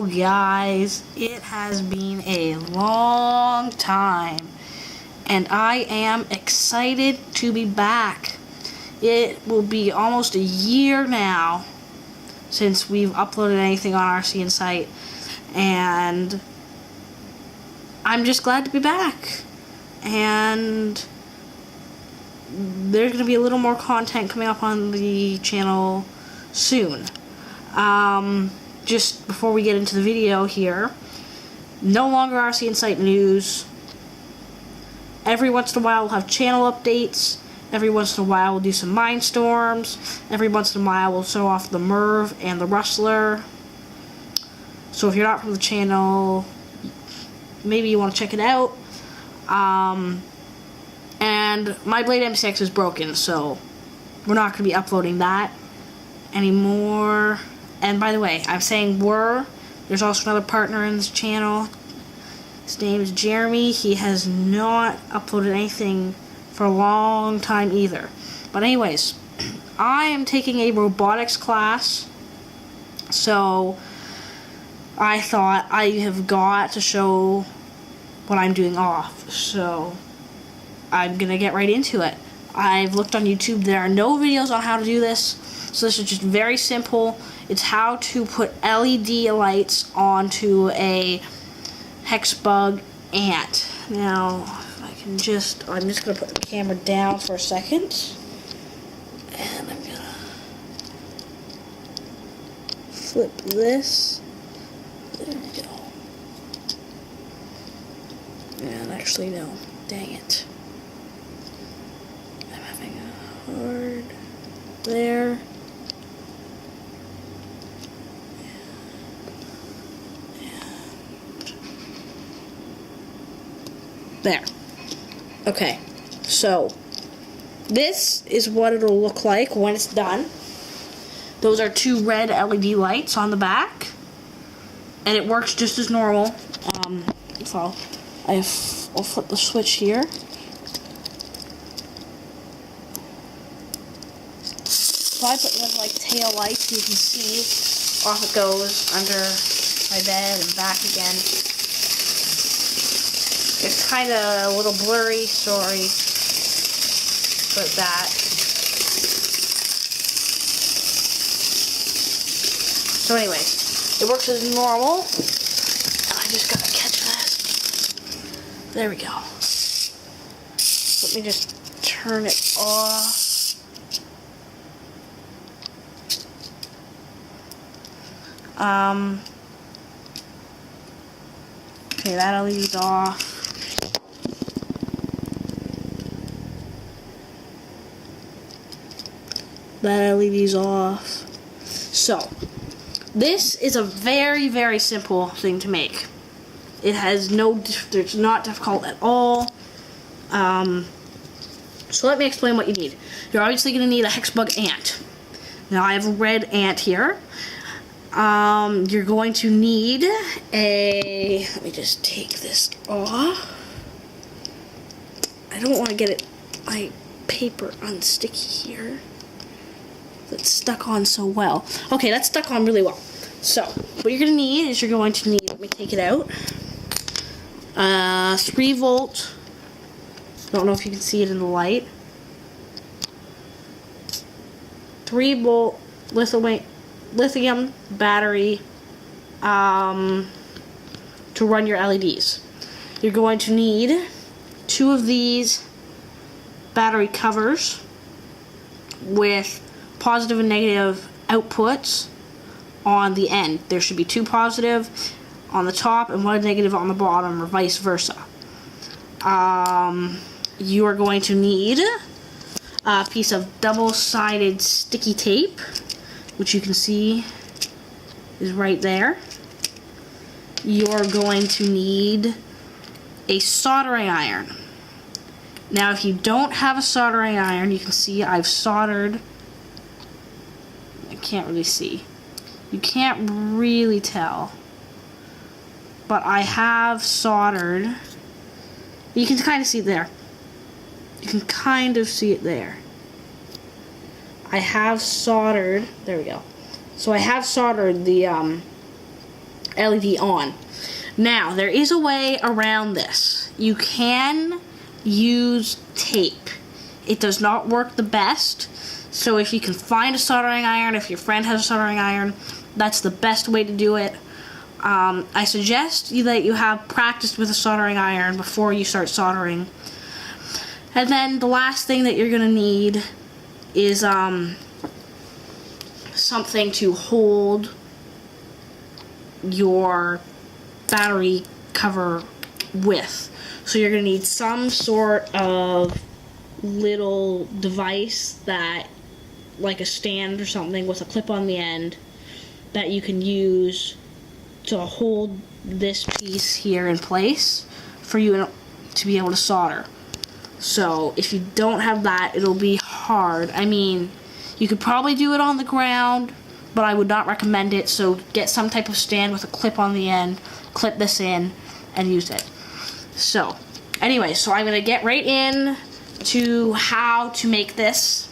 Hello guys, it has been a long time and I am excited to be back. It will be almost a year now since we've uploaded anything on our RC Insight, and I'm just glad to be back. And there's going to be a little more content coming up on the channel soon. Just before we get into the video here, no longer RC Insight news. Every once in a while we'll have channel updates. Every once in a while we'll do some mindstorms. Every once in a while we'll show off the Merv and the Rustler. So if you're not from the channel, maybe you want to check it out. And my Blade M6 is broken, so we're not going to be uploading that anymore. And by the way, I'm saying there's also another partner in this channel. His name is Jeremy. He has not uploaded anything for a long time either. But anyways, I am taking a robotics class, so I thought I have got to show what I'm doing off. So I'm gonna get right into it. I've looked on YouTube. There are no videos on how to do this, so this is just very simple. It's how to put LED lights onto a Hex Bug Ant. Now, if I can I'm just gonna put the camera down for a second, and I'm gonna flip this. There we go. And actually, no. Dang it. I'm having a hard there. There. Okay, so this is what it'll look like when it's done. Those are two red LED lights on the back, and it works just as normal. So I'll flip the switch here. So I put in like tail lights, so you can see off it goes under my bed and back again. It's kind of a little blurry, sorry for that. So anyways, it works as normal. I just gotta catch this. There we go. Let me just turn it off. Okay, that LED's off. That LED's off. So, this is a very, very simple thing to make. It has it's not difficult at all. So let me explain what you need. You're obviously going to need a Hex Bug Ant. Now I have a red ant here. You're going to need let me just take this off. I don't want to get my paper unsticky here. That's stuck on so well. Okay, that's stuck on really well. So, what you're going to need is let me take it out, 3 volt, don't know if you can see it in the light, 3 volt lithium battery to run your LEDs. You're going to need 2 of these battery covers with positive and negative outputs on the end. There should be 2 positive on the top and 1 negative on the bottom, or vice versa. You are going to need a piece of double-sided sticky tape, which you can see is right there. You're going to need a soldering iron. Now, if you don't have a soldering iron, you can see I've soldered. Can't really see. You can't really tell. But I have soldered. You can kind of see it there. You can kind of see it there. I have soldered. There we go. So I have soldered the LED on. Now, there is a way around this. You can use tape. It does not work the best, so if you can find a soldering iron, if your friend has a soldering iron, that's the best way to do it. I suggest that you have practiced with a soldering iron before you start soldering. And then the last thing that you're going to need is something to hold your battery cover with. So you're going to need some sort of little device that, like a stand or something with a clip on the end, that you can use to hold this piece here in place for you to be able to solder. So if you don't have that, it'll be hard. I mean, you could probably do it on the ground, but I would not recommend it. So get some type of stand with a clip on the end, clip this in, and use it. So anyway, so I'm gonna get right in to how to make this.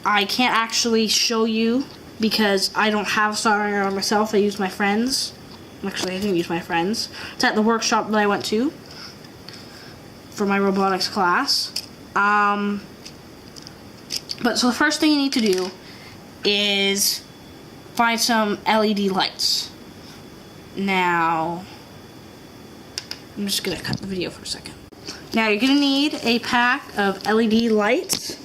I can't actually show you because I don't have a soldering iron myself. I use my friend's. Actually, I didn't use my friend's. It's at the workshop that I went to for my robotics class. But so the first thing you need to do is find some LED lights. Now, I'm just gonna cut the video for a second. Now you're gonna need a pack of LED lights.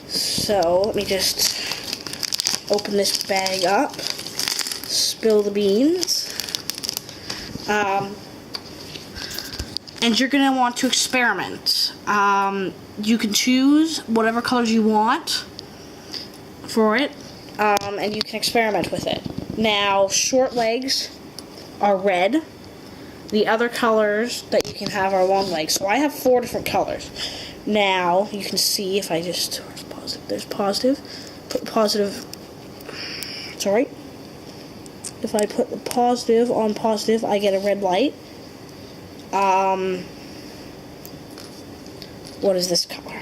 So let me just open this bag up, spill the beans. And you're going to want to experiment. You can choose whatever colors you want for it, and you can experiment with it. Now, short legs are red. The other colors that you can have are long legs. So I have 4 different colors. Now, you can see if I just, where's positive? There's positive. Put positive, it's alright. If I put the positive on positive, I get a red light. What is this color?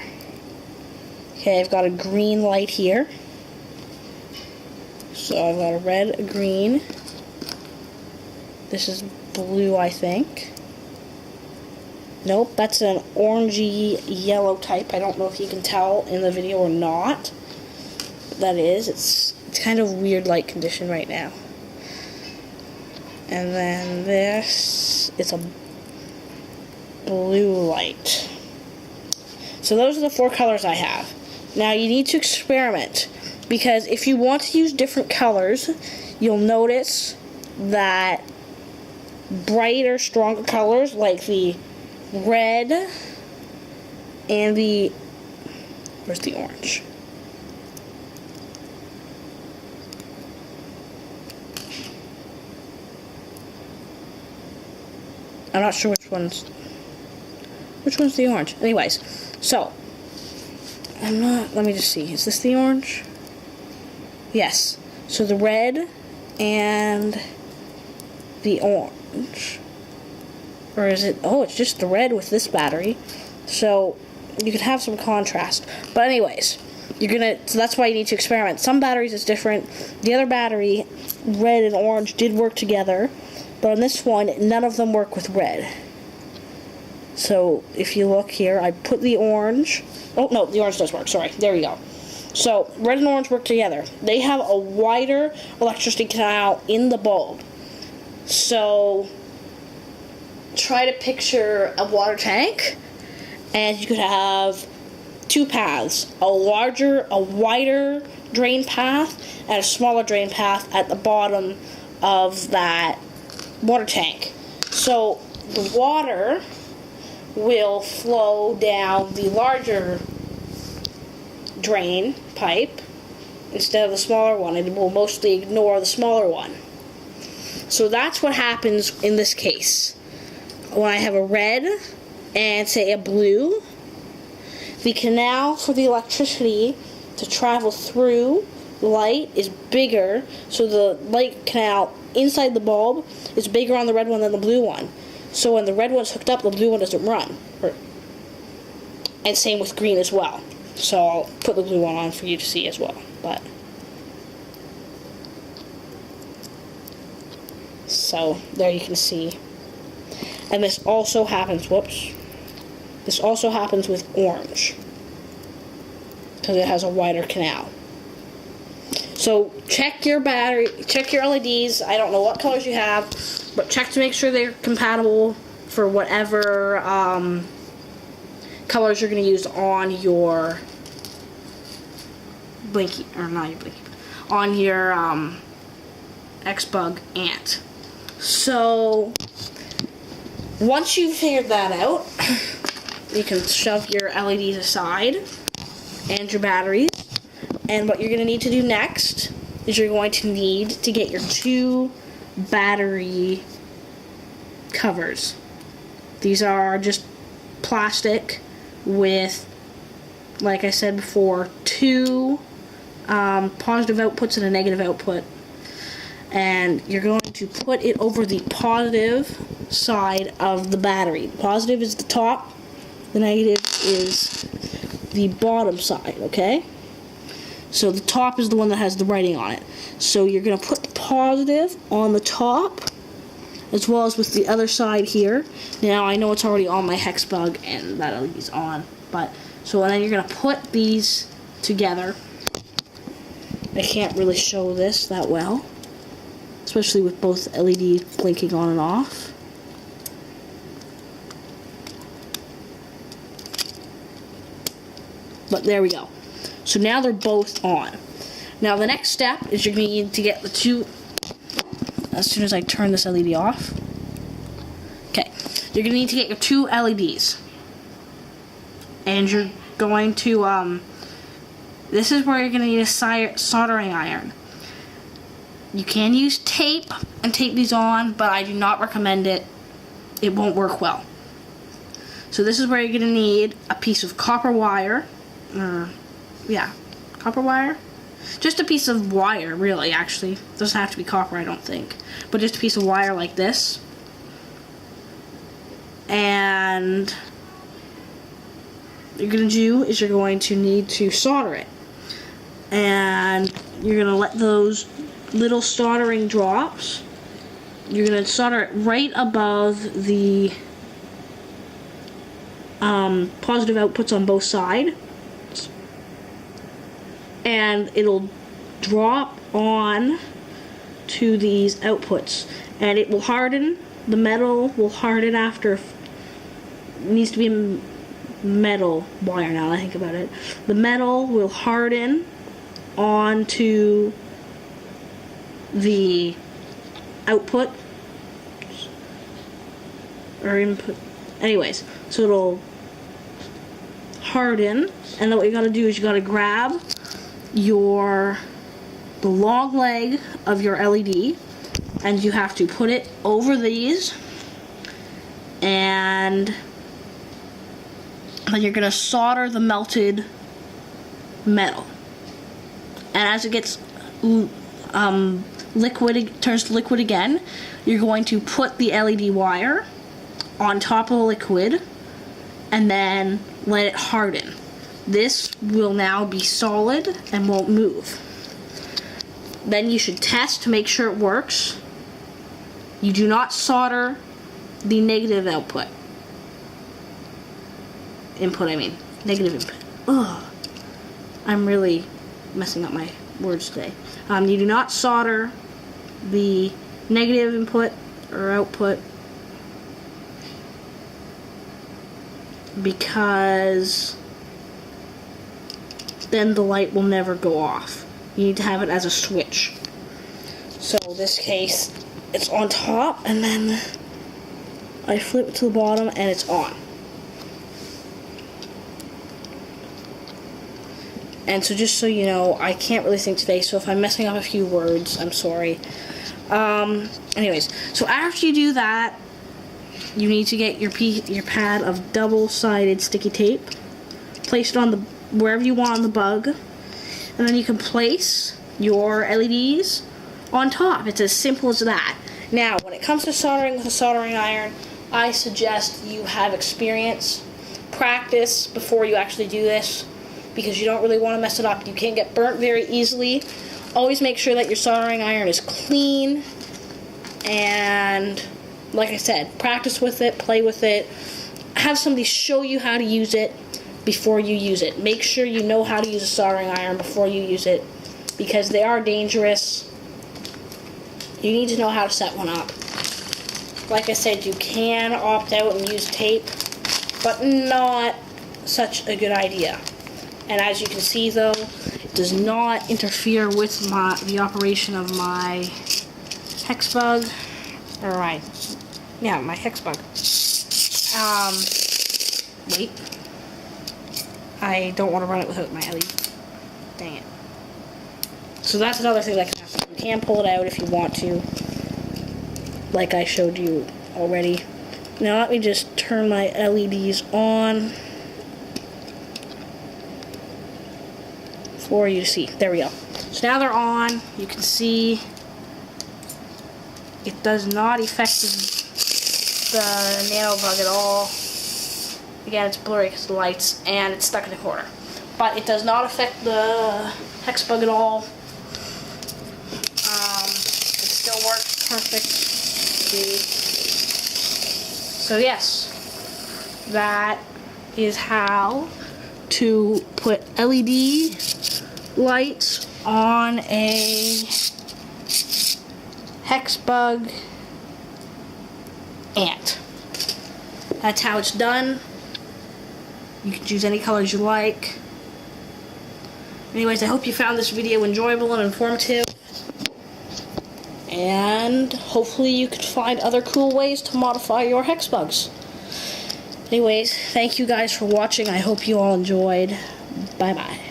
Okay, I've got a green light here. So I've got a red, a green. This is blue, I think. Nope, that's an orangey yellow type. I don't know if you can tell in the video or not. That is, it's kind of weird light condition right now. And then this, it's a blue light. So those are the 4 colors I have. Now you need to experiment, because if you want to use different colors, you'll notice that brighter, stronger colors like the red and the, where's the orange? I'm not sure which one's the orange. Anyways, so let me just see. Is this the orange? Yes. So the red and the orange. Or is it, oh, it's just the red with this battery. So you can have some contrast. But anyways, so that's why you need to experiment. Some batteries is different. The other battery, red and orange, did work together. But on this one, none of them work with red. So if you look here, I put the orange. Oh, no, the orange does work. Sorry. There we go. So red and orange work together. They have a wider electricity canal in the bulb. So try to picture a water tank, and you could have 2 paths. A wider drain path, and a smaller drain path at the bottom of that water tank. So the water will flow down the larger drain pipe instead of the smaller one. It will mostly ignore the smaller one. So that's what happens in this case. When I have a red and, say, a blue, the canal for the electricity to travel through the light is bigger, so the light canal inside the bulb is bigger on the red one than the blue one. So when the red one's hooked up, the blue one doesn't run. And same with green as well. So I'll put the blue one on for you to see as well. So there you can see. And this also happens, this also happens with orange, because it has a wider canal. So check your battery, check your LEDs. I don't know what colors you have, but check to make sure they're compatible for whatever colors you're going to use on your blinky, or not your blinky, on your Hex Bug Ant. So once you've figured that out, you can shove your LEDs aside and your batteries. And what you're going to need to do next is you're going to need to get your 2 battery covers. These are just plastic with, like I said before, 2 positive outputs and a negative output. And you're going to put it over the positive side of the battery. The positive is the top, the negative is the bottom side, okay? So the top is the one that has the writing on it. So you're going to put the positive on the top, as well as with the other side here. Now I know it's already on my Hex Bug and that LED's on, but so then you're going to put these together. I can't really show this that well, especially with both LEDs blinking on and off. But there we go. So now they're both on. Now the next step is you're going to need to get the 2, as soon as I turn this LED off. Okay, you're going to need to get your 2 LEDs. And you're going to, this is where you're going to need a soldering iron. You can use tape and tape these on, but I do not recommend it. It won't work well. So this is where you're going to need a piece of copper wire. Yeah, copper wire. Just a piece of wire, really, actually. Doesn't have to be copper, I don't think. But just a piece of wire like this. And what you're going to do is you're going to need to solder it. And you're going to let those little soldering drops, you're going to solder it right above the positive outputs on both sides. And it'll drop on to these outputs, and it will harden. The metal will harden after. It needs to be a metal wire now that I think about it. The metal will harden onto the output or input. Anyways, so it'll harden, and then what you got to do is you got to grab the long leg of your LED, and you have to put it over these, and then you're going to solder the melted metal. And as it gets liquid, turns to liquid again, you're going to put the LED wire on top of the liquid and then let it harden. This will now be solid and won't move. Then you should test to make sure it works. You do not solder the negative output. Input, I mean. Negative input. Ugh. I'm really messing up my words today. You do not solder the negative input or output because then the light will never go off. You need to have it as a switch. So in this case, it's on top, and then I flip it to the bottom and it's on. And so just so you know, I can't really think today, so if I'm messing up a few words, I'm sorry. Anyways, so after you do that, you need to get your pad of double-sided sticky tape, place it on the wherever you want on the bug, and then you can place your LEDs on top. It's as simple as that. Now, when it comes to soldering with a soldering iron, I suggest you have experience, practice before you actually do this, because you don't really want to mess it up. You can get burnt very easily. Always make sure that your soldering iron is clean And like I said, practice with it, play with it. Have somebody show you how to use it before you use it. Make sure you know how to use a soldering iron before you use it, because they are dangerous. You need to know how to set one up. Like I said, you can opt out and use tape, but not such a good idea. And as you can see though, it does not interfere with the operation of my Hex Bug, or my Hex Bug. Wait. I don't want to run it without my LED. Dang it. So that's another thing that can happen. You can pull it out if you want to, like I showed you already. Now let me just turn my LEDs on for you to see. There we go. So now they're on. You can see it does not affect the nano bug at all. Again, it's blurry because of the lights, and it's stuck in the corner. But it does not affect the Hex Bug at all. It still works perfect. So yes, that is how to put LED lights on a Hex Bug Ant. That's how it's done. You can choose any colors you like. Anyways, I hope you found this video enjoyable and informative. And hopefully you can find other cool ways to modify your Hex Bugs. Anyways, thank you guys for watching. I hope you all enjoyed. Bye-bye.